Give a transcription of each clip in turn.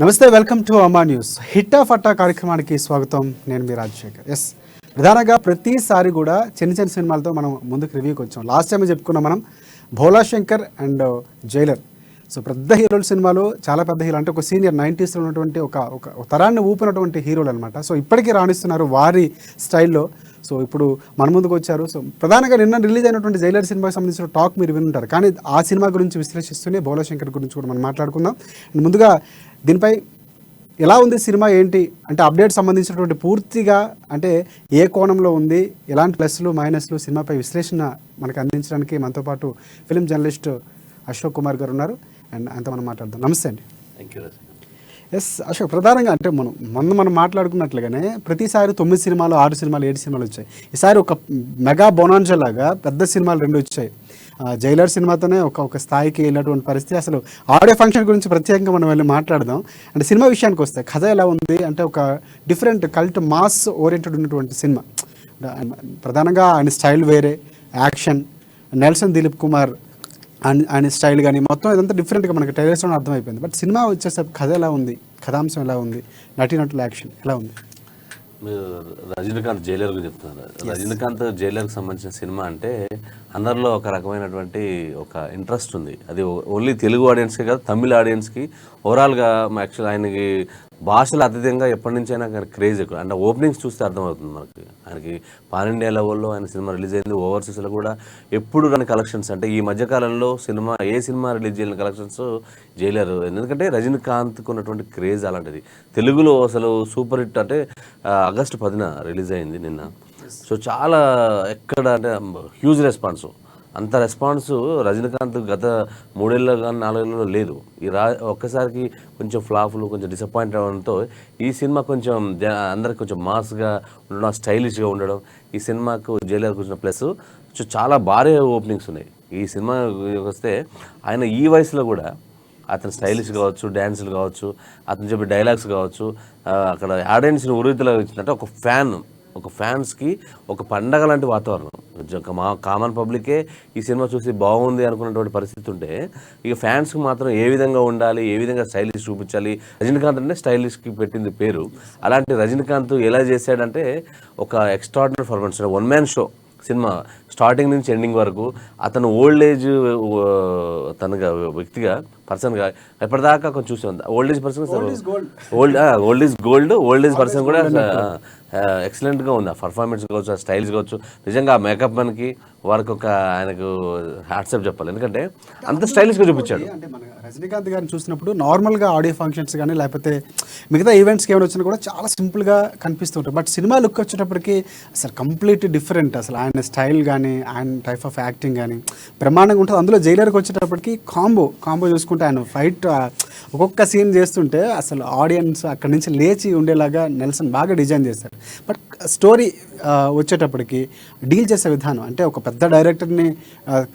నమస్తే, welcome to అమ్మా news. హిట్టా ఫట్టా కార్యక్రమానికి స్వాగతం. నేను మీ రాజశేఖర్. ప్రధానంగా ప్రతిసారి కూడా చిన్న చిన్న సినిమాలతో మనం ముందుకు రివ్యూకి వచ్చాం. లాస్ట్ టైం చెప్పుకున్నాం మనం Bhola Shankar and Jailer. So పెద్ద హీరోల సినిమాలు, చాలా పెద్ద హీరో అంటే ఒక సీనియర్ 90sలో ఉన్నటువంటి ఒక తరాన్ని ఊపినటువంటి హీరోలు అనమాట. సో ఇప్పటికీ రాణిస్తున్నారు వారి స్టైల్లో. సో ఇప్పుడు మన ముందుకు వచ్చారు. సో ప్రధానంగా నిన్న రిలీజ్ అయినటువంటి జైలర్ సినిమాకి సంబంధించిన టాక్ మీరు వినుంటారు, కానీ ఆ సినిమా గురించి విశ్లేషిస్తూనే భోలా శంకర్ గురించి కూడా మనం మాట్లాడుకుందాం. అండ్ ముందుగా దీనిపై ఎలా ఉంది సినిమా, ఏంటి అంటే అప్డేట్ సంబంధించినటువంటి పూర్తిగా అంటే ఏ కోణంలో ఉంది, ఎలాంటి ప్లస్లు మైనస్లు, సినిమాపై విశ్లేషణ మనకు అందించడానికి మనతో పాటు ఫిలిం జర్నలిస్ట్ అశోక్ కుమార్ గారు ఉన్నారు. అండ్ అంత మనం మాట్లాడదాం. నమస్తే అండి. Thank you. అశోక్, ప్రధానంగా అంటే మనం మాట్లాడుకున్నట్లుగానే ప్రతిసారి 9 సినిమాలు, 6 సినిమాలు, 7 సినిమాలు వచ్చాయి. ఈసారి ఒక మెగా బొనాన్జా లాగా పెద్ద సినిమాలు 2 వచ్చాయి. జైలర్ సినిమాతోనే ఒక స్థాయికి వెళ్ళినటువంటి పరిస్థితి. అసలు ఆడియో ఫంక్షన్ గురించి ప్రత్యేకంగా మనం వెళ్ళి మాట్లాడదాం. అంటే సినిమా విషయానికి వస్తే కథ ఎలా ఉంది అంటే ఒక డిఫరెంట్ కల్ట్ మాస్ ఓరియంటెడ్ ఉన్నటువంటి సినిమా. ప్రధానంగా ఆయన స్టైల్ వేరే, యాక్షన్, నెల్సన్ దిలీప్ కుమార్ ఆయన స్టైల్ కానీ మొత్తం ఇదంతా డిఫరెంట్గా మనకి ట్రైలర్స్లో అర్థమైపోయింది. బట్ సినిమా వచ్చేసరికి కథ ఎలా ఉంది, కథాంశం ఎలా ఉంది, నటీనటుల యాక్షన్ ఎలా ఉంది? మీరు రజనీకాంత్ జైలర్ గురించి చెప్తున్నారు. రజనీకాంత్ జైలర్కి సంబంధించిన సినిమా అంటే అందరిలో ఒక రకమైనటువంటి ఒక ఇంట్రెస్ట్ ఉంది. అది ఓన్లీ తెలుగు ఆడియన్స్కే కాదు, తమిళ ఆడియన్స్కి ఓవరాల్గా యాక్చువల్ ఆయనకి భాషలు అతీతంగా ఎప్పటి నుంచి అయినా క్రేజ్ ఎక్కువ. అంటే ఓపెనింగ్స్ చూస్తే అర్థమవుతుంది మనకి. ఆయనకి పాన్ ఇండియా లెవెల్లో ఆయన సినిమా రిలీజ్ అయింది. ఓవర్సీస్లో కూడా ఎప్పుడు రాని కలెక్షన్స్. అంటే ఈ మధ్యకాలంలో ఏ సినిమా రిలీజ్ చేయని కలెక్షన్స్ జైలర్. ఎందుకంటే రజనీకాంత్కి ఉన్నటువంటి క్రేజ్ అలాంటిది. తెలుగులో అసలు సూపర్ హిట్ అంటే ఆగస్టు 10న రిలీజ్ అయింది నిన్న. సో చాలా ఎక్కడ అంటే హ్యూజ్ రెస్పాన్స్. అంత రెస్పాన్స్ రజనీకాంత్ గత 3 ఏళ్ళ కానీ 4 ఏళ్ళలో లేదు. ఒక్కసారికి కొంచెం ఫ్లాపులు, కొంచెం డిసప్పాయింట్ అవ్వడంతో ఈ సినిమా కొంచెం అందరికి కొంచెం మాస్గా ఉండడం, స్టైలిష్గా ఉండడం ఈ సినిమాకు జైలర్కి వచ్చిన ప్లస్. చాలా భారీ ఓపెనింగ్స్ ఉన్నాయి ఈ సినిమా వస్తే. ఆయన ఈ వయసులో కూడా అతను స్టైలిష్ కావచ్చు, డ్యాన్సులు కావచ్చు, అతను చెప్పే డైలాగ్స్ కావచ్చు, అక్కడ ఆడియన్స్ని ఉరితలో వచ్చిందంటే ఒక ఫ్యాన్స్కి ఒక పండగ లాంటి వాతావరణం. కామన్ పబ్లికే ఈ సినిమా చూసి బాగుంది అనుకున్నటువంటి పరిస్థితి ఉంటే, ఇక ఫ్యాన్స్కి మాత్రం ఏ విధంగా ఉండాలి, ఏ విధంగా స్టైలిష్ చూపించాలి. రజనీకాంత్ అంటే స్టైలిష్కి పెట్టింది పేరు. అలాంటి రజనీకాంత్ ఎలా చేశాడంటే ఒక extraordinary performance. 1 man show cinema starting నుంచి ఎండింగ్ వరకు. అతను ఓల్డ్ ఏజ్ తనగా వ్యక్తిగా పర్సన్గా ఎప్పటిదాకా కొంచెం చూసాం. Old age person old is gold. Old age person కూడా ఎక్సలెంట్గా ఉంది. ఆ పర్ఫార్మెన్స్ కావచ్చు, ఆ స్టైల్స్ కావచ్చు. నిజంగా ఆ మేకప్ మనకి వారికి ఆయనకు హ్యాట్సాప్ చెప్పాలి. ఎందుకంటే అంత స్టైలిష్గా చూపించాడు. అంటే మన రజనీకాంత్ గారిని చూసినప్పుడు నార్మల్గా ఆడియో ఫంక్షన్స్ కానీ లేకపోతే మిగతా ఈవెంట్స్కి ఏమైనా వచ్చినా కూడా చాలా సింపుల్గా కనిపిస్తుంటారు. బట్ సినిమా లుక్ వచ్చేటప్పటికి అసలు కంప్లీట్ డిఫరెంట్. అసలు ఆయన స్టైల్ కానీ, ఆయన టైప్ ఆఫ్ యాక్టింగ్ కానీ బ్రహ్మాండంగా ఉంటుంది. అందులో జైలర్కి వచ్చేటప్పటికి కాంబో చూసుకుంటే ఆయన ఫైట్ ఒక్కొక్క సీన్ చేస్తుంటే అసలు ఆడియన్స్ అక్కడి నుంచి లేచి ఉండేలాగా నెల్సన్ బాగా డిజైన్ చేశారు. బట్ స్టోరీ వచ్చేటప్పటికి డీల్ చేసే విధానం అంటే ఒక పెద్ద డైరెక్టర్ని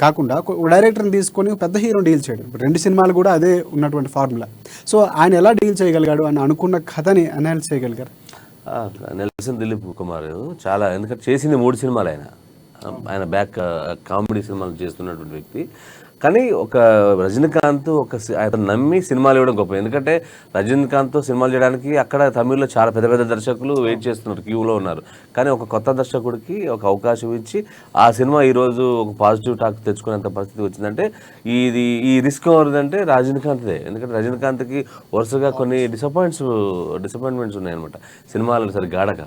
కాకుండా ఒక డైరెక్టర్ని తీసుకొని పెద్ద హీరోని డీల్ చేయడం. 2 సినిమాలు కూడా అదే ఉన్నటువంటి ఫార్ములా. సో ఆయన ఎలా డీల్ చేయగలిగాడు అని అనుకున్న కథని అనలైజ్ చేయగలిగారు నెల్సన్ దిలీప్ కుమార్ చాలా. ఎందుకంటే చేసింది 3 సినిమాలు. ఆయన బ్యాక్ కామెడీ సినిమాలు చేస్తున్నటువంటి వ్యక్తి. కానీ ఒక రజనీకాంత్ ఆయన నమ్మి సినిమాలు ఇవ్వడం గొప్ప. ఎందుకంటే రజనీకాంత్తో సినిమాలు చేయడానికి అక్కడ తమిళ్లో చాలా పెద్ద పెద్ద దర్శకులు వెయిట్ చేస్తున్నారు, క్యూలో ఉన్నారు. కానీ ఒక కొత్త దర్శకుడికి ఒక అవకాశం ఇచ్చి ఆ సినిమా ఈరోజు ఒక పాజిటివ్ టాక్ తెచ్చుకునేంత పరిస్థితి వచ్చిందంటే ఈ రిస్క్ ఎవరిదంటే రజనీకాంత్దే. ఎందుకంటే రజనీకాంత్కి వరుసగా కొన్ని డిసప్పాయింట్మెంట్స్ ఉన్నాయన్నమాట సినిమాలు సరిగ్గా ఆడక.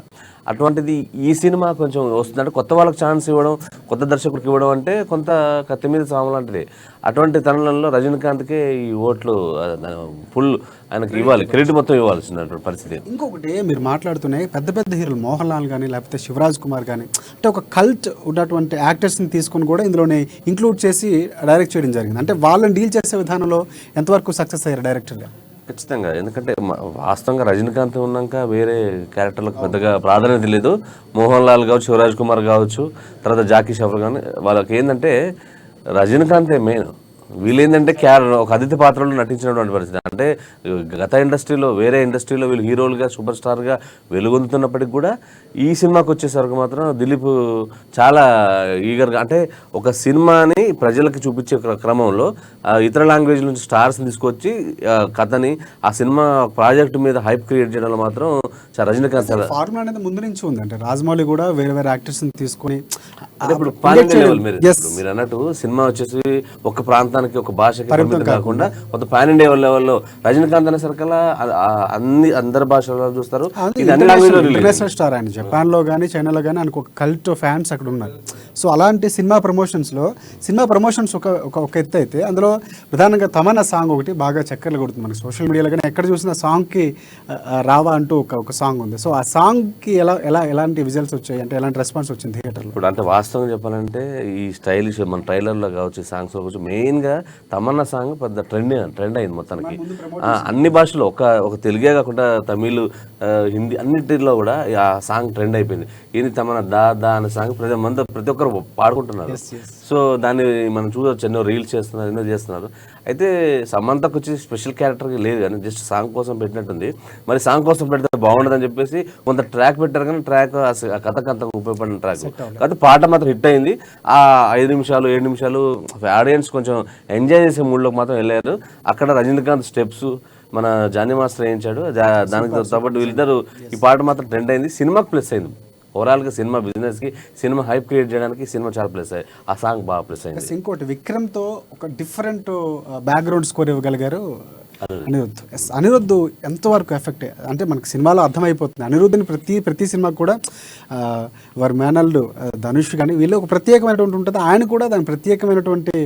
అటువంటిది ఈ సినిమా కొంచెం వస్తుందంటే కొత్త వాళ్ళకి ఛాన్స్ ఇవ్వడం, కొత్త దర్శకుడికి ఇవ్వడం అంటే కొంత కత్తి మీద సాము లాంటిది. అటువంటి తరుణంలో రజనీకాంత్కే ఈ ఓట్లు ఫుల్ ఆయనకి ఇవ్వాలి, క్రెడిట్ మొత్తం ఇవ్వాల్సినటువంటి పరిస్థితి. ఇంకొకటి మీరు మాట్లాడుతున్నాయి పెద్ద పెద్ద హీరోలు మోహన్ లాల్ కానీ లేకపోతే శివరాజ్ కుమార్ కానీ అంటే ఒక కల్ట్ ఉన్నటువంటి యాక్టర్స్ని తీసుకొని కూడా ఇందులోనే ఇంక్లూడ్ చేసి డైరెక్ట్ చేయడం జరిగింది. అంటే వాళ్ళని డీల్ చేసే విధానంలో ఎంతవరకు సక్సెస్ అయ్యారు డైరెక్టర్గా? ఖచ్చితంగా. ఎందుకంటే వాస్తవంగా రజనీకాంత్ ఉన్నాక వేరే క్యారెక్టర్లకు పెద్దగా ప్రాధాన్యత లేదు. మోహన్ లాల్ కావచ్చు, శివరాజ్ కుమార్ కావచ్చు, తర్వాత జాకీ షాఫర్ కానీ వాళ్ళకి ఏంటంటే రజనీకాంతే మెయిన్. వీళ్ళేంటంటే ఒక అతిథి పాత్రలో నటించినటువంటి పరిస్థితి. అంటే గత ఇండస్ట్రీలో వేరే ఇండస్ట్రీలో వీళ్ళు హీరోలుగా సూపర్ స్టార్గా వెలుగొందుతున్నప్పటికి కూడా ఈ సినిమాకి వచ్చేసరికి మాత్రం దిలీప్ చాలా ఈగర్గా, అంటే ఒక సినిమాని ప్రజలకి చూపించే క్రమంలో ఇతర లాంగ్వేజ్ నుంచి స్టార్స్ని తీసుకొచ్చి కథని ఆ సినిమా ప్రాజెక్ట్ మీద హైప్ క్రియేట్ చేయడంలో మాత్రం రజనీకాంత్ ఫార్ములా అనేది ముందు నుంచి ఉంది. అంటే రాజమౌళి కూడా వేరే వేరే యాక్టర్స్ తీసుకొని ఇప్పుడు మీరు అన్నట్టు సినిమా వచ్చేసి ఒక ప్రాంతానికి ఒక భాషకి పరిమితం కాకుండా కొంత పాన్ ఇండియా లెవెల్లో రజనీకాంత్ అనే సరికల్లా అందరి భాషల్లో చూస్తారు. ఇది అన్ని ఇంటర్నేషనల్ స్టార్ ఆయన జపాన్ లో కానీ చైనాలో కానీ ఆయనకు ఒక కల్ట్ ఫ్యాన్స్ అక్కడ ఉన్నారు. సో అలాంటి సినిమా ప్రమోషన్స్ ఒక ఎత్తు అయితే అందులో ప్రధానంగా తమన్నా సాంగ్ ఒకటి బాగా చక్కర్లు కొడుతుంది. మనకి సోషల్ మీడియాలో కానీ ఎక్కడ చూసిన సాంగ్కి రావా అంటూ ఒక సాంగ్ ఉంది. సో ఆ సాంగ్కి ఎలాంటి విజువల్స్ వచ్చాయి, అంటే ఎలాంటి రెస్పాన్స్ వచ్చింది థియేటర్లో? ఇప్పుడు అంటే వాస్తవం చెప్పాలంటే ఈ స్టైలిష్ మన ట్రైలర్లో కావచ్చు, సాంగ్స్లో కావచ్చు, మెయిన్గా తమన్నా సాంగ్ పెద్ద ట్రెండ్ అయింది మొత్తానికి అన్ని భాషలో. ఒక తెలుగే కాకుండా తమిళ్, హిందీ అన్నిటిలో కూడా ఆ సాంగ్ ట్రెండ్ అయిపోయింది. ఇది తమన్నా దా అనే సాంగ్ ప్రతి ఒక్కరు పాడుకుంటున్నారు. సో దాన్ని మనం చూడవచ్చు, ఎన్నో రీల్స్ చేస్తున్నారు, ఎన్నో చేస్తున్నారు. అయితే సమంతకు వచ్చి స్పెషల్ క్యారెక్టర్కి లేదు కానీ జస్ట్ సాంగ్ కోసం పెట్టినట్టుంది. మరి సాంగ్ కోసం పెడితే బాగుండదని చెప్పేసి కొంత ట్రాక్ పెట్టారు, కానీ ట్రాక్ ఆ కథకు అంత ఉపయోగపడిన ట్రాక్ కాదు. పాట మాత్రం హిట్ అయింది. ఆ 5 నిమిషాలు 7 నిమిషాలు ఆడియన్స్ కొంచెం ఎంజాయ్ చేసే మూడ్లోకి మాత్రం వెళ్ళారు. అక్కడ రజనీకాంత్ స్టెప్స్ మన జానీ మాస్టర్ వేయించాడు. దానికి తోపాటు వీళ్ళిద్దరు ఈ పాట మాత్రం ట్రెండ్ అయింది. సినిమాకి ప్లస్ అయింది. ఓవరాల్గా సినిమా బిజినెస్కి, సినిమా హైప్ క్రియేట్ చేయడానికి సినిమా చాలా ప్లస్ అయ్యి ఆ సాంగ్ బాగా ప్లస్ అయింది. ఇంకోటి విక్రమ్తో ఒక డిఫరెంట్ బ్యాక్గ్రౌండ్ స్కోర్ ఇవ్వగలిగారు అనిరుద్ధ్. అనిరుద్ధ్ ఎంతవరకు ఎఫెక్ట్ అంటే మనకి సినిమాలో అర్థమైపోతుంది. అనిరుద్ధ్ని ప్రతి సినిమాకి కూడా వారి మేనల్డ్ ధనుష్ కానీ వీళ్ళు ఒక ప్రత్యేకమైనటువంటి ఉంటుంది. ఆయన కూడా దాని ప్రత్యేకమైనటువంటి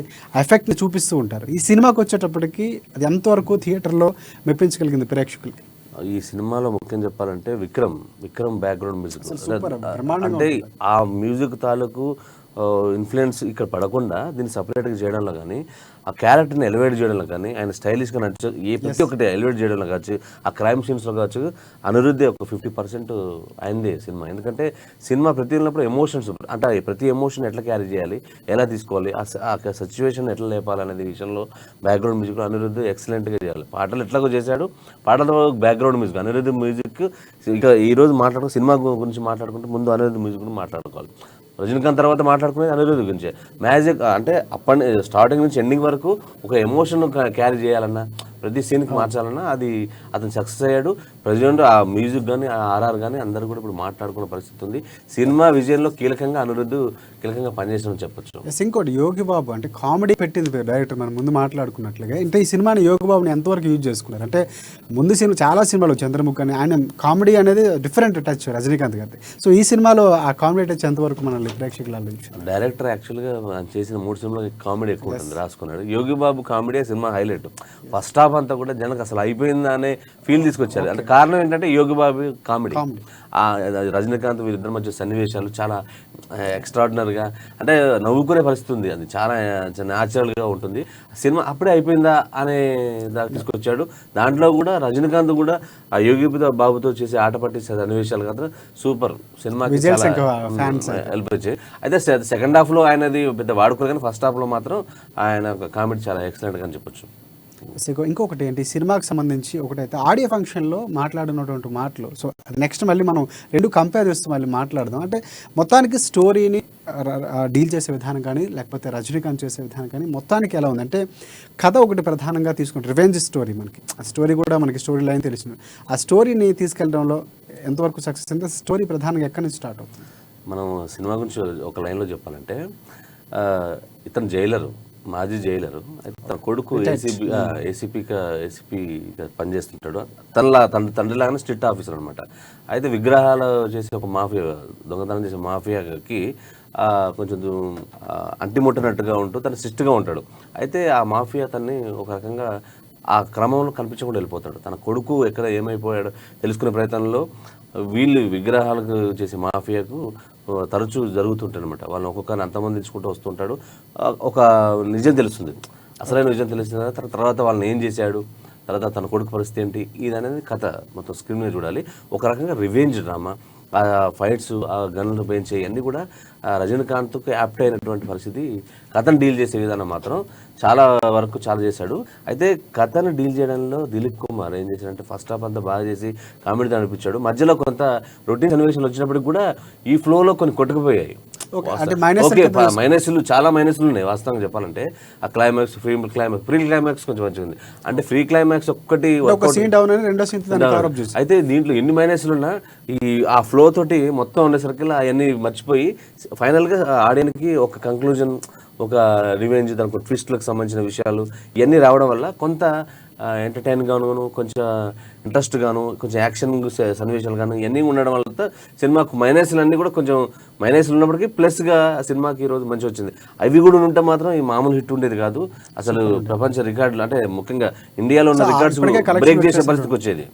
ఎఫెక్ట్ని చూపిస్తూ ఉంటారు. ఈ సినిమాకి వచ్చేటప్పటికి అది ఎంతవరకు థియేటర్లో మెప్పించగలిగింది ప్రేక్షకులకి? ఈ సినిమాలో ముఖ్యం చెప్పాలంటే విక్రమ్ బ్యాక్గ్రౌండ్ మ్యూజిక్, అంటే ఆ మ్యూజిక్ తాలూకు ఇన్ఫ్లుయెన్స్ ఇక్కడ పడకుండా దీన్ని సపరేట్గా చేయడంలో కానీ, ఆ క్యారెక్టర్ని ఎలివేట్ చేయడంలో కానీ, ఆయన స్టైలిష్గా నడిచే ప్రతి ఒక్కటి ఎలివేట్ చేయడంలో కావచ్చు, ఆ క్రైమ్ సీన్స్లో కావచ్చు, అనిరుద్ధే ఒక 50% అయిందే సినిమా. ఎందుకంటే సినిమా ప్రతి ఉన్నప్పుడు ఎమోషన్స్, అంటే ప్రతి ఎమోషన్ ఎట్లా క్యారీ చేయాలి, ఎలా తీసుకోవాలి, ఆ సిచ్యువేషన్ ఎట్లా లేపాలి అనేది విషయంలో బ్యాక్గ్రౌండ్ మ్యూజిక్లో అనిరుద్ధ్ ఎక్సలెంట్గా చేయాలి. పాటలు ఎట్లాగో చేశాడు, పాటలతో బ్యాక్గ్రౌండ్ మ్యూజిక్ అనిరుద్ధ్ మ్యూజిక్. ఇక ఈరోజు సినిమా గురించి మాట్లాడుకుంటే ముందు అనిరుద్ధ్ మ్యూజిక్ గురించి మాట్లాడుకోవాలి. రజనీకాంత్ తర్వాత మాట్లాడుకునేది అనిరుద్ధ్ గురించి. మ్యాజిక్ అంటే స్టార్టింగ్ నుంచి ఎండింగ్ వరకు ఒక ఎమోషన్ క్యారీ చేయాలన్నా, ప్రతి సీన్కి మార్చాలన్నా అది అతను సక్సెస్ అయ్యాడు. ప్రజెంట్ ఆ మ్యూజిక్ కానీ, ఆ ఆర్ఆర్ కానీ అందరూ కూడా ఇప్పుడు మాట్లాడుకునే పరిస్థితి ఉంది. సినిమా విజయంలో కీలకంగా పనిచేసిన చెప్పొచ్చు. ఇంకోటి యోగి బాబు అంటే కామెడీ పెట్టింది డైరెక్టర్, మనం ముందు మాట్లాడుకున్నట్లుగా. అంటే ఈ సినిమాని యోగి బాబుని ఎంతవరకు యూజ్ చేసుకున్నారు? అంటే ముందు చాలా సినిమాలు చంద్రముఖి అని ఆయన కామెడీ అనేది డిఫరెంట్ టచ్ రజనీకాంత్ గారి. సో ఈ సినిమాలో ఆ కామెడీ టచ్ ఎంతవరకు మనల్ని ప్రేక్షకులు డైరెక్టర్ యాక్చువల్గా చేసిన 3 సినిమాలు కామెడీ ఎక్కువ ఉంటుంది రాసుకున్నాడు. Yogi Babu comedy cinema highlight. First half అంతా కూడా జనకు అసలు అయిపోయిందా అనే ఫీల్ తీసుకొచ్చారు. అంటే కారణం ఏంటంటే యోగి బాబు కామెడీ, రజనీకాంత్ వీరిద్దరి మధ్య సన్నివేశాలు చాలా ఎక్స్ట్రాడినరీగా, అంటే నవ్వుకునే పరిస్థితి ఉంది. అది చాలా న్యాచురల్గా ఉంటుంది. సినిమా అప్పుడే అయిపోయిందా అనే దాకా తీసుకొచ్చాడు. దాంట్లో కూడా రజనీకాంత్ కూడా ఆ యోగి బాబుతో చేసి ఆట పట్టించే సన్నివేశాలు కదా సూపర్. సినిమాకి హెల్ప్ వచ్చాయి. అయితే సెకండ్ హాఫ్లో ఆయనది పెద్ద వాడుకోరు, కానీ ఫస్ట్ హాఫ్లో మాత్రం ఆయన కామెడీ చాలా ఎక్సలెంట్గా అని చెప్పొచ్చు. ఇంకొకటి ఏంటి, సినిమాకి సంబంధించి ఒకటైతే ఆడియో ఫంక్షన్లో మాట్లాడినటువంటి మాటలు. సో నెక్స్ట్ మళ్ళీ మనం రెండు కంపేర్ చేస్తూ మళ్ళీ మాట్లాడదాం. అంటే మొత్తానికి స్టోరీని డీల్ చేసే విధానం కానీ, లేకపోతే రజనీకాంత్ చేసే విధానం కానీ మొత్తానికి ఎలా ఉంది అంటే, కథ ఒకటి ప్రధానంగా తీసుకుంటే రివెంజ్ స్టోరీ, మనకి ఆ స్టోరీ కూడా మనకి స్టోరీ లైన్ తెలిసింది. ఆ స్టోరీని తీసుకెళ్ళడంలో ఎంతవరకు సక్సెస్ అంటే, స్టోరీ ప్రధానంగా ఎక్కడి నుంచి స్టార్ట్ అవుతుంది? మనం సినిమా గురించి ఒక లైన్లో చెప్పాలంటే, ఇతను జైలరు, మాజీ జైలరు. అయితే తన కొడుకు ఏసీపీగా పనిచేస్తుంటాడు. తండ్రిలాగానే స్ట్రిక్ట్ ఆఫీసర్ అనమాట. అయితే విగ్రహాలు చేసే ఒక మాఫియా, దొంగతనం చేసే మాఫియాకి కొంచెం అంటిముట్టనట్టుగా ఉంటూ తను స్ట్రిక్ట్గా ఉంటాడు. అయితే ఆ మాఫియా తన్ని ఒక రకంగా ఆ క్రమంలో కనిపించకుండా వెళ్ళిపోతాడు. తన కొడుకు ఎక్కడ ఏమైపోయాడో తెలుసుకునే ప్రయత్నంలో వీళ్ళు విగ్రహాలకు చేసే మాఫియాకు తరచూ జరుగుతుంటాయి అనమాట. వాళ్ళని ఒక్కొక్కరిని అంతమందించుకుంటూ వస్తుంటాడు. ఒక నిజం తెలుస్తుంది, అసలైన నిజం తెలిసిన తర్వాత వాళ్ళని ఏం చేశాడు, తర్వాత తన కొడుకు పరిస్థితి ఏంటి, ఇది అనేది కథ మొత్తం స్క్రీన్ మీద చూడాలి. ఒక రకంగా రివెంజ్ డ్రామా. ఆ ఫైట్స్, ఆ గన్లు పెంచే అన్నీ కూడా రజనీకాంత్కు యాప్ట్ అయినటువంటి పరిస్థితి. కథను డీల్ చేసే విధానం మాత్రం చాలా వరకు చాలా చేశాడు. అయితే కథను డీల్ చేయడంలో దిలీప్ కుమార్ ఏం చేశాడంటే ఫస్ట్ హాఫ్ అంతా బాగా చేసి కామెడీతో అనిపించాడు. మధ్యలో కొంత రొటీన్ సన్నివేశాలు వచ్చినప్పటికి కూడా ఈ ఫ్లోలో కొన్ని కొట్టుకుపోయాయి. ఓకే, మైనస్లు చాలా మైనస్లు ఉన్నాయి వాస్తవంగా చెప్పాలంటే. ఆ క్లైమాక్స్, ప్రీ క్లైమాక్స్ కొంచెం మంచిగా ఉంది. అంటే ఫ్రీ క్లైమాక్స్ ఒక్కటి అయితే దీంట్లో ఎన్ని మైనస్లు ఉన్నా ఆ ఫ్లో తోటి మొత్తం ఉండేసరికి అవన్నీ మర్చిపోయి ఫైనల్గా ఆడియన్స్కి ఒక కంక్లూజన్, ఒక రివెంజ్, దానికి ట్విస్ట్లకు సంబంధించిన విషయాలు ఇవన్నీ రావడం వల్ల కొంత ఎంటర్టైన్ గాను, కొంచెం ఇంట్రెస్ట్ గాను, కొంచెం యాక్షన్ సన్నివేశాలు గాను ఇవన్నీ ఉండడం వల్ల సినిమాకు మైనస్లు అన్నీ కూడా కొంచెం మైనస్లు ఉన్నప్పటికీ ప్లస్గా సినిమాకి ఈరోజు మంచి వచ్చింది. అవి కూడా ఉంటే మాత్రం ఈ మామూలు హిట్ ఉండేది కాదు. అసలు ప్రపంచ రికార్డులు అంటే ముఖ్యంగా ఇండియాలో ఉన్న రికార్డ్స్ బ్రేక్ చేసే పరిస్థితికి వచ్చేది.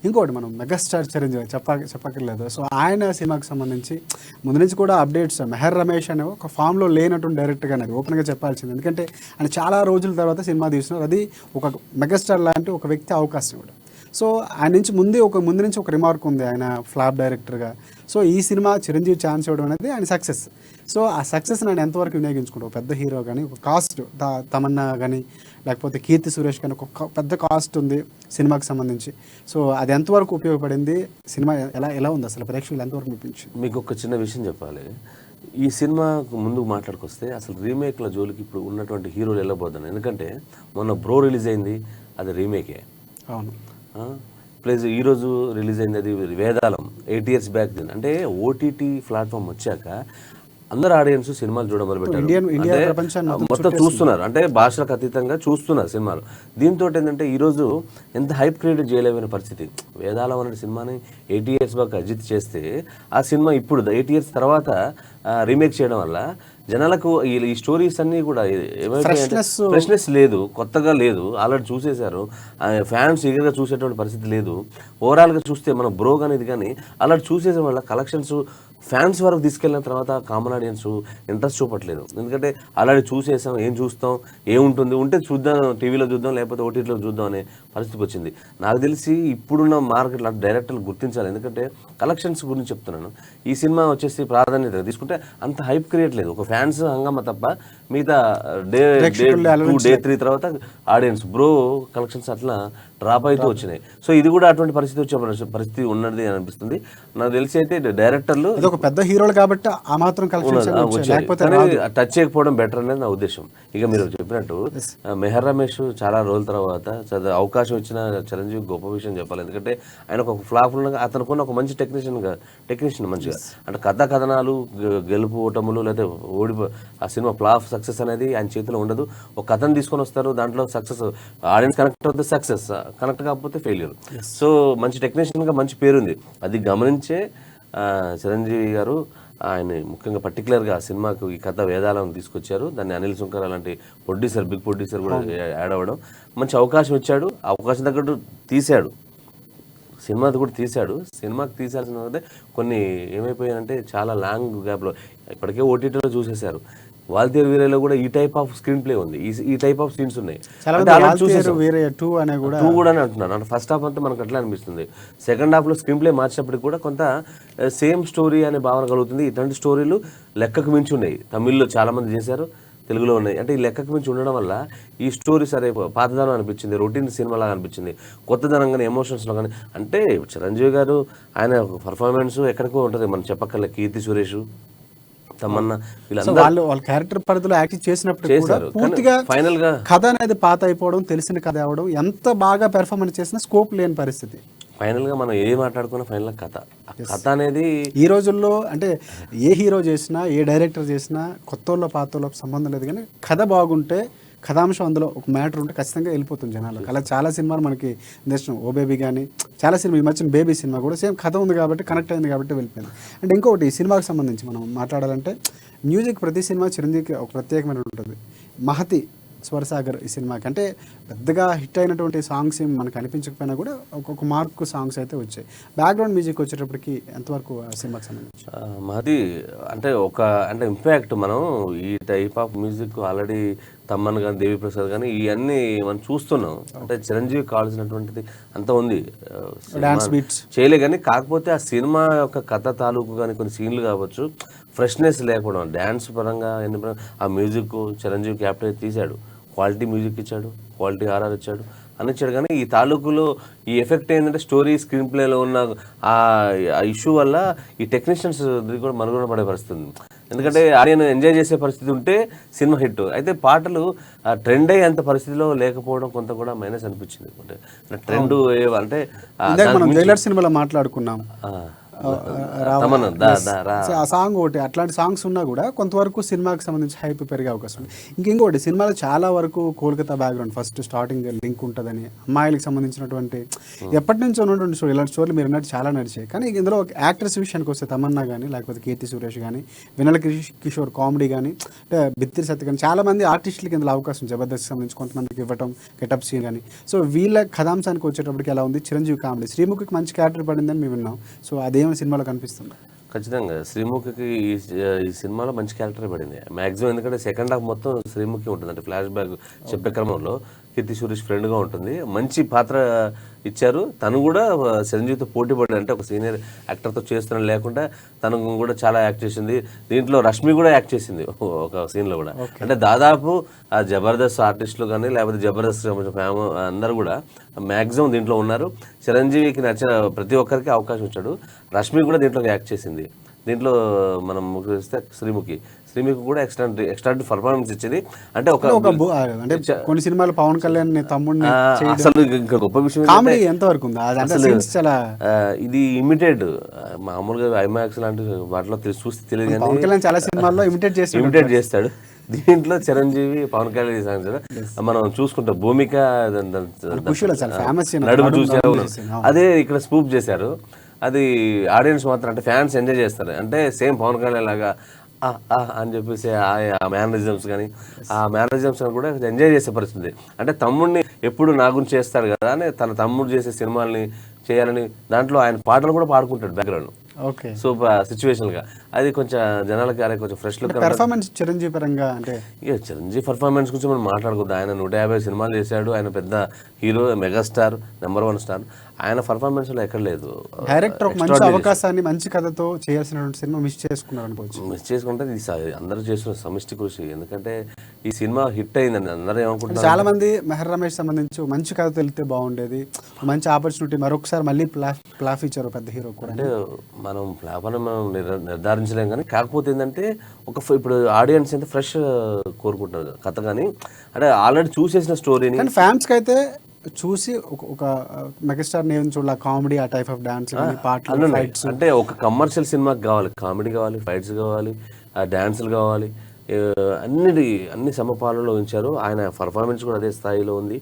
ఇంకోటి మనం మెగాస్టార్ చిరంజీవి చెప్పక్కర్లేదు. సో ఆయన సినిమాకి సంబంధించి ముందు నుంచి కూడా అప్డేట్స్, మెహర్ రమేష్ అనే ఒక ఫామ్లో లేనటువంటి డైరెక్ట్గా అనేది ఓపెన్గా చెప్పాల్సింది. ఎందుకంటే ఆయన చాలా రోజుల తర్వాత సినిమా తీస్తున్నారు. అది ఒక మెగాస్టార్ లాంటి ఒక వ్యక్తి అవకాశం ఇవ్వడం. సో ఆయన నుంచి ముందు నుంచి ఒక రిమార్క్ ఉంది ఆయన ఫ్లాప్ డైరెక్టర్గా. సో ఈ సినిమా చిరంజీవి ఛాన్స్ ఇవ్వడం అనేది ఆయన సక్సెస్. సో ఆ సక్సెస్ నేను ఎంతవరకు వినియోగించుకుంటాను. ఒక పెద్ద హీరో కానీ, ఒక కాస్ట్ తమన్నా కానీ, లేకపోతే కీర్తి సురేష్ కానీ, ఒక పెద్ద కాస్ట్ ఉంది సినిమాకి సంబంధించి. సో అది ఎంతవరకు ఉపయోగపడింది, సినిమా ఎలా ఉంది, అసలు ప్రేక్షకులు ఎంతవరకు మెప్పించింది? మీకు ఒక చిన్న విషయం చెప్పాలి. ఈ సినిమా ముందుకు మాట్లాడుకొస్తే అసలు రీమేక్ల జోలికి ఇప్పుడు ఉన్నటువంటి హీరోలు వెళ్ళబోతున్నాను. ఎందుకంటే మొన్న బ్రో రిలీజ్ అయింది, అది రీమేకే. అవును. ప్లస్ ఈరోజు రిలీజ్ అయింది అది వేదాలం, 8 years బ్యాక్. అంటే ఓటీటీ ప్లాట్ఫామ్ వచ్చాక అందరు ఆడియన్స్ సినిమాలు చూడడం మొదలుపెట్టారు. మొత్తం చూస్తున్నారు, అంటే భాషలకు అతీతంగా చూస్తున్నారు సినిమాలు. దీంతో ఏంటంటే ఈరోజు ఎంత హైప్ క్రియేట్ చేయలేమైన పరిస్థితి. వేదాలం అనే సినిమాని 8 years బ్యాక్ అజిత్ చేస్తే ఆ సినిమా ఇప్పుడు 8 years తర్వాత రీమేక్ చేయడం వల్ల జనాలకు ఈ స్టోరీస్ అన్నీ కూడా ఏమైపోయాయంటే ఫ్రెష్నెస్ లేదు, కొత్తగా లేదు. ఆల్రెడీ చూసేశారు. ఫ్యాన్స్ ఈగర్గా చూసేటువంటి పరిస్థితి లేదు. ఓవరాల్గా చూస్తే మన బ్రో కానీ ఇది కానీ ఆల్రెడీ చూసేసే వల్ల కలెక్షన్స్ ఫ్యాన్స్ వరకు తీసుకెళ్ళిన తర్వాత కామన్ ఆడియన్స్ ఇంట్రెస్ట్ చూపట్లేదు. ఎందుకంటే ఆల్రెడీ చూసేసాం, ఏం చూస్తాం, ఏముంటుంది, ఉంటే చూద్దాం, టీవీలో చూద్దాం, లేకపోతే ఓటీటీలో చూద్దాం అనే పరిస్థితికి వచ్చింది. నాకు తెలిసి ఇప్పుడున్న మార్కెట్లో డైరెక్టర్లు గుర్తించాలి. ఎందుకంటే కలెక్షన్స్ గురించి చెప్తున్నాను. ఈ సినిమా వచ్చేసి ప్రాధాన్యత తీసుకుంటే అంత హైప్ క్రియేట్ లేదు. ఒక ఫ్యాన్స్ హంగామా తప్ప మిగతా డే 2, Day 3 తర్వాత ఆడియన్స్ బ్రో కలెక్షన్స్ అట్లా డ్రాప్ అవుతూ వచ్చినాయి. సో ఇది కూడా అటువంటి పరిస్థితి వచ్చే పరిస్థితి ఉన్నది అని అనిపిస్తుంది. నాకు తెలిసి అయితే డైరెక్టర్లు ఒక పెద్ద హీరోలు కాబట్టి ఆ మాత్రం టచ్ చేయకపోవడం బెటర్ అనేది నా ఉద్దేశం. ఇక మీరు చెప్పినట్టు మెహర్ రమేష్ చాలా రోజుల తర్వాత అవకాశం ఇచ్చిన చిరంజీవి గొప్ప విషయం చెప్పాలి. ఎందుకంటే ఆయన ఒక ఫ్లాప్ అతనుకున్న ఒక మంచి టెక్నీషియన్ మంచిగా, అంటే కథనాలు, గెలుపు ఓటములు, లేదా ఆ సినిమా ఫ్లాప్ సక్సెస్ అనేది ఆయన చేతిలో ఉండదు. ఒక కథను తీసుకొని వస్తారు, దాంట్లో సక్సెస్ ఆడియన్స్ కనెక్ట్ అవుతే సక్సెస్, కనెక్ట్ కాకపోతే ఫెయిల్యూర్. సో మంచి టెక్నీషియన్గా మంచి పేరుంది. అది గమనించే చిరంజీవి గారు ఆయన ముఖ్యంగా పర్టికులర్గా సినిమాకు ఈ కథ వేదాలను తీసుకొచ్చారు. దాన్ని అనిల్ సుంకర్ అలాంటి బిగ్ ప్రొడ్యూసర్ కూడా యాడ్ అవ్వడం, మంచి అవకాశం ఇచ్చాడు. అవకాశం తగ్గట్టు తీశాడు, సినిమాది కూడా తీశాడు. సినిమాకి తీసాల్సిన కొన్ని ఏమైపోయాయంటే చాలా లాంగ్ గ్యాప్లో ఇప్పటికే ఓటీటీలో చూసేశారు. వాల్తేరు వీరేలో కూడా ఈ టైప్ ఆఫ్ స్క్రీన్ ప్లే ఉంది, ఈ టైప్ ఆఫ్ సీన్స్ ఉన్నాయి. టూ కూడా అంటున్నాను. అంటే ఫస్ట్ హాఫ్ అంతా మనకు అట్లా అనిపిస్తుంది. సెకండ్ హాఫ్లో స్క్రీన్ ప్లే మార్చినప్పటికి కూడా కొంత సేమ్ స్టోరీ అనే భావన కలుగుతుంది. ఇట్లాంటి స్టోరీలు లెక్కకు మించి ఉన్నాయి. తమిళ్లో చాలా మంది చేశారు, తెలుగులో ఉన్నాయి. అంటే ఈ లెక్కకు మించి ఉండడం వల్ల ఈ స్టోరీ సరే పాతదనం అనిపించింది, రొటీన్ సినిమా లాగా అనిపించింది. కొత్తదనం కానీ, ఎమోషన్స్లో కానీ. అంటే చిరంజీవి గారు ఆయన పర్ఫార్మెన్స్ ఎక్కడికో ఉంటుంది, మనం చెప్పక్కర్లే. కీర్తి సురేష్, తమన్నా, వాళ్ళ క్యారెక్టర్ పరిధిలో యాక్ట్ చేసినప్పుడు పూర్తిగా ఫైనల్ గా కథ అనేది పాత అయిపోవడం, తెలిసిన కథ అవడం, ఎంత బాగా పెర్ఫార్మెన్స్ చేసినా స్కోప్ లేని పరిస్థితి. ఫైనల్ గా మనం ఏ మాట్లాడుకున్నా ఫైనల్ కథ అనేది ఈ రోజుల్లో అంటే ఏ హీరో చేసినా, ఏ డైరెక్టర్ చేసినా కొత్తోళ్ళ పాతోళ్ళ సంబంధం లేదు. కానీ కథ బాగుంటే, కథాంశం అందులో ఒక మ్యాటర్ ఉంటే ఖచ్చితంగా వెళ్ళిపోతుంది జనాలు. అలా చాలా సినిమాలు మనకి దర్శనం, ఓ బేబీ కానీ చాలా సినిమా, ఈ మధ్యన బేబీ సినిమా కూడా సేమ్ కథ ఉంది కాబట్టి, కనెక్ట్ అయింది కాబట్టి వెళ్ళిపోయింది. అంటే ఇంకొకటి ఈ సినిమాకి సంబంధించి మనం మాట్లాడాలంటే మ్యూజిక్ ప్రతి సినిమా చిరంజీవికి ఒక ప్రత్యేకమైన ఉంటుంది. మహతి స్వరసాగర్ ఈ సినిమాకి అంటే పెద్దగా హిట్ అయినటువంటి సాంగ్స్ ఏం మనకు అనిపించకపోయినా కూడా ఒక్కొక్క మార్కు సాంగ్స్ అయితే వచ్చాయి. బ్యాక్గ్రౌండ్ మ్యూజిక్ వచ్చేటప్పటికి ఎంతవరకు ఆ సినిమాకి సంబంధించి మాది అంటే అంటే ఇంపాక్ట్ మనం ఈ type of music already Thaman కానీ దేవిప్రసాద్ కానీ ఇవన్నీ మనం చూస్తున్నాం. అంటే చిరంజీవి కావాల్సినటువంటిది అంత ఉంది, డాన్స్ బీట్స్ చేయలే. కానీ కాకపోతే ఆ సినిమా యొక్క కథ తాలూకు కానీ కొన్ని సీన్లు కావచ్చు, ఫ్రెష్నెస్ లేకపోవడం, డ్యాన్స్ పరంగా ఎన్ని పరంగా ఆ మ్యూజిక్ చిరంజీవి క్యాప్టెన్ తీశాడు, క్వాలిటీ మ్యూజిక్ ఇచ్చాడు, క్వాలిటీ ఆర్ఆర్ ఇచ్చాడు అని ఇచ్చాడు. కానీ ఈ తాలూకులో ఈ ఎఫెక్ట్ ఏంటంటే స్టోరీ స్క్రీన్ ప్లేలో ఉన్న ఆ ఇష్యూ వల్ల ఈ టెక్నీషియన్స్ కూడా మనుగడ పడే పరిస్థితి ఉంది. ఎందుకంటే ఆడియన్ ఎంజాయ్ చేసే పరిస్థితి ఉంటే సినిమా హిట్ అయితే, పాటలు ట్రెండ్ అయ్యేంత పరిస్థితిలో లేకపోవడం కొంత కూడా మైనస్ అనిపించింది. అంటే ట్రెండ్ అంటే జైలర్ సినిమాలో మాట్లాడుకున్నాం ఆ సాంగ్ ఒకటి, అట్లాంటి సాంగ్స్ ఉన్నా కూడా కొంతవరకు సినిమాకి సంబంధించి హైప్ పెరిగే అవకాశం ఉంది. ఇంకోటి సినిమాలో చాలా వరకు Kolkata background first starting link ఉంటుందని, అమ్మాయిలకు సంబంధించినటువంటి ఎప్పటి నుంచో ఉన్నటువంటి స్టోరీ, ఇలాంటి స్టోరీలు మీరు అన్నట్టు చాలా నడిచాయి. కానీ ఇందులో యాక్టర్స్ విషయానికి వస్తే తమన్నా కానీ లేకపోతే కీర్తి సురేష్ కానీ వెన్నెల కిషోర్ కామెడీ కానీ అంటే బిత్తిరి సత్య కానీ చాలా మంది ఆర్టిస్టులకి ఇందులో అవకాశం జబర్దస్త్ సంబంధించి కొంతమందికి ఇవ్వటం, గెటప్ సీన్ కానీ. సో వీళ్ళ కథాంశానికి వచ్చేటప్పటికి ఎలా ఉంది చిరంజీవి కామెడీ, శ్రీముఖికి మంచి క్యారెక్టర్ పడిందని మేము విన్నాం. సో అదేం సినిమాలో కనిపిస్తుంది? ఖచ్చితంగా శ్రీముఖికి ఈ సినిమాలో మంచి క్యారెక్టర్ పడింది మ్యాక్సిమం. ఎందుకంటే సెకండ్ హాఫ్ మొత్తం శ్రీముఖి ఉంటుంది, అంటే ఫ్లాష్ బ్యాక్ చెప్పే క్రమంలో కీర్తి సురేష్ ఫ్రెండ్గా ఉంటుంది, మంచి పాత్ర ఇచ్చారు. తను కూడా చిరంజీవితో పోటీ పడి, అంటే ఒక సీనియర్ యాక్టర్తో చేస్తున్న లేకుండా తను కూడా చాలా యాక్ట్ చేసింది. దీంట్లో రష్మి కూడా యాక్ట్ చేసింది ఒక సీన్లో కూడా. అంటే దాదాపు ఆ జబర్దస్త్ ఆర్టిస్టులు కానీ లేకపోతే జబర్దస్త్ అందరూ కూడా మ్యాక్సిమం దీంట్లో ఉన్నారు. చిరంజీవికి నచ్చిన ప్రతి ఒక్కరికి అవకాశం ఇచ్చాడు. రష్మి కూడా దీంట్లో యాక్ట్ చేసింది. దీంట్లో మనం చూస్తే శ్రీముఖి కూడా ఎక్స్ట్రా పర్ఫార్మెన్స్ ఇచ్చింది. అంటే అంటే కొన్ని సినిమాలు పవన్ కళ్యాణ్ తమ్ముడిని అసలు ఇంకా గొప్ప విషయం కామెడీ ఎంతవరకు ఉంది అసలు ఇది ఇమిటేట్ మామూలుగా ఐమాక్స్ లాంటి వాటిలో చూస్తే తెలియదు కానీ పవన్ కళ్యాణ్ చాలా సినిమాల్లో ఇమిటేట్ చేస్తాడు. దీంట్లో చిరంజీవి పవన్ కళ్యాణ్ సాంగ్స్ మనం చూసుకుంటాం. భూమిక నడుము చూసారు, అదే ఇక్కడ స్పూప్ చేశారు. అది ఆడియన్స్ మాత్రం అంటే ఫ్యాన్స్ ఎంజాయ్ చేస్తారు. అంటే సేమ్ పవన్ కళ్యాణ్ లాగా అని చెప్పేసి ఆ మేనరిజమ్స్ కానీ ఆ మేనరిజమ్స్ కూడా ఎంజాయ్ చేసే పరిస్థితి. అంటే తమ్ముడిని ఎప్పుడు నా గురించి చేస్తాడు కదా అని తన తమ్ముడు చేసే సినిమాల్ని చేయాలని దాంట్లో ఆయన పాటలు కూడా పాడుకుంటాడు బ్యాక్గ్రౌండ్. ఓకే, సో సిచ్యువేషనల్ గా అది కొంచెం జనాలకి అరే కొంచెం ఫ్రెష్ లుక్. పెర్ఫార్మెన్స్ చిరంజీవి పరంగా అంటే ఇక చిరంజీవి పర్ఫార్మెన్స్ గురించి మనం మాట్లాడకూడదు. ఆయన 150 సినిమాలు చేశాడు, ఆయన పెద్ద హీరో, మెగాస్టార్, #1 స్టార్. ఆయన పర్ఫార్మెన్స్ లో ఎక్కడ లేదు. డైరెక్టర్ ఒక మంచి అవకాశాన్ని మంచి కథతో చేయాల్సినటువంటి సినిమా మిస్ చేసుకున్నారు అనుకోవచ్చు. మిస్ చేసుకుంటే అందరూ చేస్తున్న సమిష్టి కృషి. ఎందుకంటే ఈ సినిమా హిట్ అయిందండి, అందరూ ఏమనుకుంటారు. చాలా మంది మెహర్ రమేష్ సంబంధించి మంచి కథ తెలితే బాగుండేది, మంచి ఆపర్చునిటీ, మరొకసారి మళ్ళీ ప్లాఫ్ ఇచ్చారు పెద్ద హీరో కూడా. అంటే మనం ఫ్లాప్ అని మనం నిర్ధారించలేం. కానీ కాకపోతే ఏంటంటే ఇప్పుడు ఆడియన్స్ అయితే ఫ్రెష్ కోరుకుంటున్నారు కథ. కానీ అంటే ఆల్రెడీ చూసేసిన స్టోరీని ఫ్యాన్స్ కి అయితే చూసి ఒక మెగాస్టార్ నేమ్ చూడాలి, కామెడీ, ఆ టైప్ ఆఫ్ డాన్స్, పాటలు, ఫైట్స్. అంటే ఒక కమర్షియల్ సినిమాకి కావాలి, కామెడీ కావాలి, ఫైట్స్ కావాలి, డాన్సులు కావాలి, అన్ని సమపాలలో ఉంచారు. ఆయన పర్ఫార్మెన్స్ కూడా అదే స్థాయిలో ఉంది.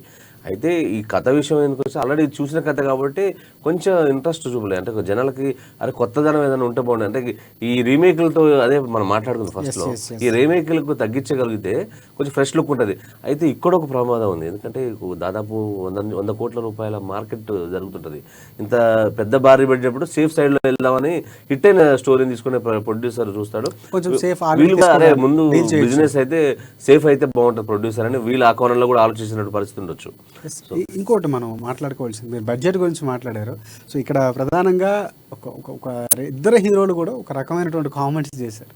అయితే ఈ కథ విషయం ఎందుకు వచ్చి ఆల్రెడీ చూసిన కథ కాబట్టి కొంచెం ఇంట్రెస్ట్ చూపలేదు. అంటే జనాలకి అరే కొత్తదనం ఏదైనా ఉంటే బాగుంది. అంటే ఈ రీమేక్లతో అదే మనం మాట్లాడుకుంది ఫస్ట్లో, ఈ రీమేక్లకు తగ్గించగలిగితే కొంచెం ఫ్రెష్ లుక్ ఉంటుంది. అయితే ఇక్కడ ఒక ప్రమాదం ఉంది. ఎందుకంటే దాదాపు 100 కోట్ల రూపాయల మార్కెట్ జరుగుతుంటుంది. ఇంత పెద్ద భారీ బడ్జెట్ సేఫ్ సైడ్లో వెళ్దామని హిట్ అయిన స్టోరీని తీసుకునే ప్రొడ్యూసర్ చూస్తాడు. వీళ్ళు అరే ముందు బిజినెస్ అయితే సేఫ్ అయితే బాగుంటుంది ప్రొడ్యూసర్ అని వీళ్ళు ఆ కోణంలో కూడా ఆలోచించినట్టు పరిస్థితి ఉండొచ్చు. ఇంకోటి మనం మాట్లాడుకోవాల్సింది, మీరు బడ్జెట్ గురించి మాట్లాడారు. సో ఇక్కడ ప్రధానంగా ఒక ఇద్దరు హీరోలు కూడా ఒక రకమైనటువంటి కామెంట్స్ చేశారు.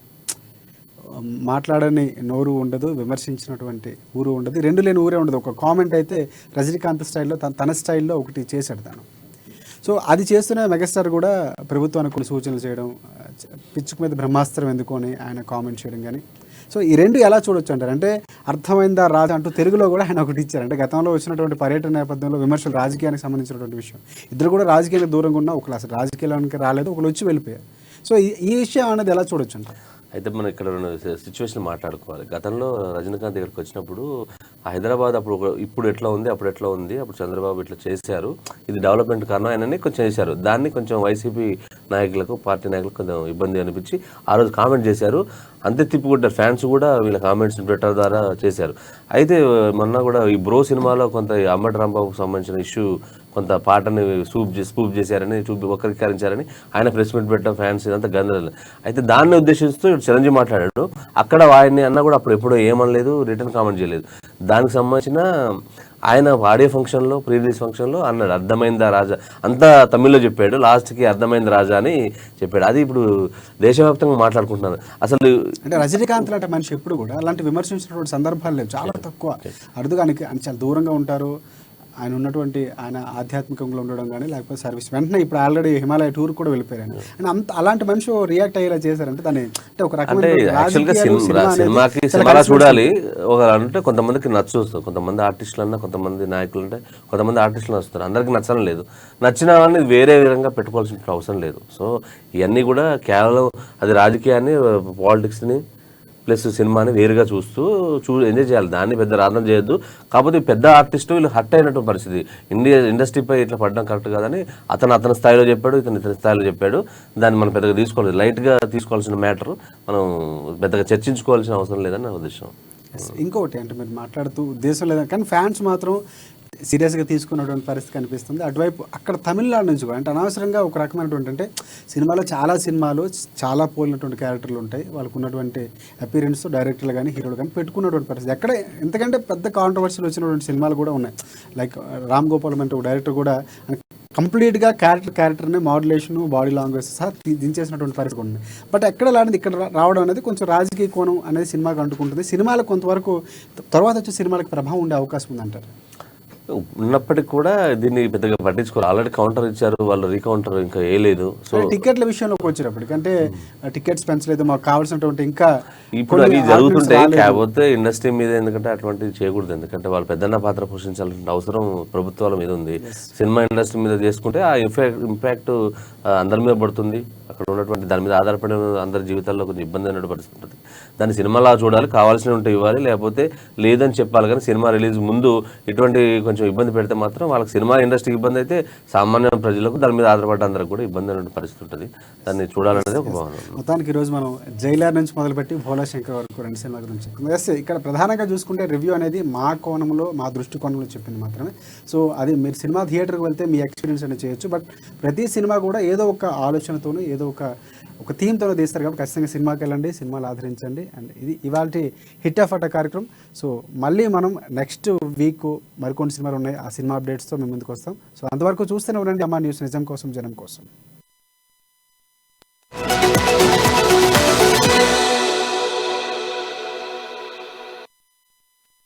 మాట్లాడని నోరు ఉండదు, విమర్శించినటువంటి ఊరు ఉండదు, రెండు లేని ఊరే ఉండదు. ఒక కామెంట్ అయితే రజనీకాంత్ స్టైల్లో తన స్టైల్లో ఒకటి చేశాడు తను. సో అది చేస్తూనే మెగాస్టార్ కూడా ప్రభుత్వానికి కొన్ని సూచనలు చేయడం, పిచ్చుకు మీద బ్రహ్మాస్త్రం ఎందుకు అని ఆయన కామెంట్ చేయడం. కానీ సో ఈ రెండు ఎలా చూడొచ్చు అంటారు? అంటే అర్థమైందా రాజా అంటూ తెలుగులో కూడా ఆయన ఒకటి ఇచ్చారు. అంటే గతంలో వచ్చినటువంటి పర్యటన నేపథ్యంలో విమర్శలు రాజకీయానికి సంబంధించినటువంటి విషయం. ఇద్దరు కూడా రాజకీయానికి దూరంగా ఉన్న, ఒకరు అసలు రాజకీయానికి రాలేదు, ఒకరు వచ్చి వెళ్ళిపోయారు. సో ఈ విషయం అనేది ఎలా చూడొచ్చు అంటారు? అయితే మనం ఇక్కడ సిచ్యువేషన్ మాట్లాడుకోవాలి. గతంలో రజనీకాంత్ ఇక్కడికి వచ్చినప్పుడు హైదరాబాద్ ఇప్పుడు ఎట్లా ఉంది, అప్పుడు ఎట్లా ఉంది, అప్పుడు చంద్రబాబు ఇట్లా చేశారు, ఇది డెవలప్మెంట్ కారణం ఆయనని కొంచెం చేశారు. దాన్ని కొంచెం వైసీపీ నాయకులకు, పార్టీ నాయకులకు కొంచెం ఇబ్బంది అనిపించి ఆ రోజు కామెంట్ చేశారు. అంతే తిప్పుకుంటారు ఫ్యాన్స్ కూడా వీళ్ళ కామెంట్స్ ట్విట్టర్ ద్వారా చేశారు. అయితే మొన్న కూడా ఈ బ్రో సినిమాలో కొంత అంబటి రాంబాబుకు సంబంధించిన ఇష్యూ, కొంత పాటని స్పూప్ చేశారని వక్రీకరించారని ఆయన ప్రెస్ మీట్ పెట్టడం, ఫ్యాన్స్ ఇదంతా గందరగోళం. అయితే దాన్ని ఉద్దేశిస్తూ చిరంజీవి మాట్లాడాడు. అక్కడ ఆయన్ని అన్న కూడా అప్పుడు ఎప్పుడో ఏమనలేదు, రిటర్న్ కామెంట్ చేయలేదు. దానికి సంబంధించిన ఆయన ఆడియో ఫంక్షన్లో, ప్రీ రిలీజ్ ఫంక్షన్లో అన్నాడు అర్థమైందా రాజా, అంతా తమిళ్లో చెప్పాడు, లాస్ట్కి అర్థమైంది రాజా అని చెప్పాడు. అది ఇప్పుడు దేశవ్యాప్తంగా మాట్లాడుకుంటున్నారు. అసలు అంటే రజనీకాంత్ లాంటి మనిషి ఎప్పుడు కూడా అలాంటి విమర్శించినటువంటి సందర్భాలు లేవు, చాలా తక్కువ. అరుదుగా ఆయన చాలా దూరంగా ఉంటారు. ఆయన ఉన్నటువంటి ఆయన ఆధ్యాత్మికంగా ఉండడం కానీ లేకపోతే సర్వీస్ వెంటనే ఇప్పుడు ఆల్రెడీ హిమాలయ టూర్ కూడా వెళ్ళిపోయారు. అండ్ అంత అలాంటి మనిషి రియాక్ట్ అయ్యేలా చేశారంటే దాన్ని అంటే ఒక రకమైన సినిమాలా చూడాలి. ఒక అంటే కొంతమందికి నచ్చుస్తుంది, కొంతమంది ఆర్టిస్టులు అన్నా, కొంతమంది నాయకులు అంటే కొంతమంది ఆర్టిస్టులు వస్తారు, అందరికి నచ్చడం లేదు. నచ్చిన వాళ్ళని వేరే విధంగా పెట్టుకోవాల్సిన అవసరం లేదు. సో ఇవన్నీ కూడా కేవలం అది రాజకీయాన్ని, పాలిటిక్స్ని ప్లస్ సినిమాని వేరుగా చూస్తూ ఎంజాయ్ చేయాలి. దాన్ని పెద్ద రాధన చేయొద్దు. కాకపోతే పెద్ద ఆర్టిస్టు వీళ్ళు హర్ట్ అయినట్టు పరిస్థితి, ఇండస్ట్రీపై ఇట్లా పడడం కరెక్ట్ కాదని అతని స్థాయిలో చెప్పాడు, ఇతని స్థాయిలో చెప్పాడు. దాన్ని మనం పెద్దగా తీసుకోవాలి, లైట్గా తీసుకోవాల్సిన మ్యాటర్, మనం పెద్దగా చర్చించుకోవాల్సిన అవసరం లేదని నా ఉద్దేశం. ఇంకొకటి అంటే మీరు మాట్లాడుతూ ఉద్దేశం లేదని, కానీ ఫ్యాన్స్ మాత్రం సీరియస్గా తీసుకున్నటువంటి పరిస్థితి కనిపిస్తుంది. అటువైపు అక్కడ తమిళనాడు నుంచి కూడా అంటే అనవసరంగా ఒక రకమైనటువంటి అంటే సినిమాలో చాలా పోలినటువంటి క్యారెక్టర్లు ఉంటాయి. వాళ్ళకు ఉన్నటువంటి అపీరెన్స్ డైరెక్టర్లు కానీ హీరోలు కానీ పెట్టుకున్నటువంటి పరిస్థితి ఎక్కడ ఎంతకంటే పెద్ద కాంట్రవర్సీలు వచ్చినటువంటి సినిమాలు కూడా ఉన్నాయి. లైక్ రామ్ గోపాల్ అంటే ఒక డైరెక్టర్ కూడా కంప్లీట్గా క్యారెక్టర్ని మాడ్యులేషన్, బాడీ లాంగ్వేజ్ సహా దించేసినటువంటి పరిస్థితి ఉంది. బట్ ఎక్కడ లాంటిది ఇక్కడ రావడం అనేది కొంచెం రాజకీయ కోణం అనేది సినిమాకి అంటుకుంటుంది. సినిమాలకు కొంతవరకు తర్వాత వచ్చే సినిమాలకు ప్రభావం ఉండే అవకాశం ఉందంటారు. ఉన్నప్పటికీ కూడా దీన్ని పెద్దగా పట్టించుకోవాలి. ఆల్రెడీ కౌంటర్ ఇచ్చారు, వాళ్ళు రీకౌంటర్ ఇంకా వేయలేదు. సో టికెట్ల విషయంలోకి వచ్చేటప్పటికి అంటే టికెట్స్ పెంచలేదు, మాకు కావాల్సినటువంటి ఇంకా ఇప్పుడు అవి జరుగుతుంటాయి. కాకపోతే ఇండస్ట్రీ మీద ఎందుకంటే అటువంటివి చేయకూడదు, ఎందుకంటే వాళ్ళు పెద్దన్న పాత్ర పోషించాల్సిన అవసరం ప్రభుత్వాల మీద ఉంది. సినిమా ఇండస్ట్రీ మీద చేసుకుంటే ఆ ఇంపాక్ట్ అందరి మీద పడుతుంది. అక్కడ ఉన్నటువంటి దాని మీద ఆధారపడి అందరి జీవితాల్లో కొంచెం ఇబ్బంది అయినట్టు పరిస్థితి ఉంటుంది. దాన్ని సినిమాలా చూడాలి, కావాల్సినవి ఉంటే ఇవ్వాలి, లేకపోతే లేదని చెప్పాలి. కానీ సినిమా రిలీజ్ ముందు ఇటువంటి కొంచెం ఇబ్బంది పెడితే మాత్రం వాళ్ళకి సినిమా ఇండస్ట్రీకి ఇబ్బంది అయితే సామాన్య ప్రజలకు, దాని మీద ఆధారపడ్డ అందరికి కూడా ఇబ్బంది అయిన పరిస్థితి ఉంటుంది. దాన్ని చూడాలనేది ఒక భావన. మొత్తానికి ఈరోజు మనం జైలర్ నుంచి మొదలుపెట్టి భోలాశంకర్ వరకు 2 సినిమా గురించి ఇక్కడ ప్రధానంగా చూసుకుంటే రివ్యూ అనేది మా కోణంలో, మా దృష్టికోణంలో చెప్పింది మాత్రమే. సో అది మీరు సినిమా థియేటర్కి వెళ్తే మీ ఎక్స్పీరియన్స్ అనేది చేయొచ్చు. బట్ ప్రతి సినిమా కూడా ఏదో ఒక ఆలోచనతోనూ ఏదో ఒక థీమ్తోనే తీస్తారు కాబట్టి ఖచ్చితంగా సినిమాకి వెళ్ళండి, సినిమాలు ఆదరించండి. అండ్ ఇది ఇవాళ హిట్ ఆఫ్ అట కార్యక్రమం. సో మళ్ళీ మనం నెక్స్ట్ వీక్ మరికొన్ని సినిమాలు ఉన్నాయి, ఆ సినిమా అప్డేట్స్తో మేము ముందుకు వస్తాం. సో అంతవరకు చూస్తూనే ఉండండి అమ్మా న్యూస్, నిజం కోసం జనం కోసం.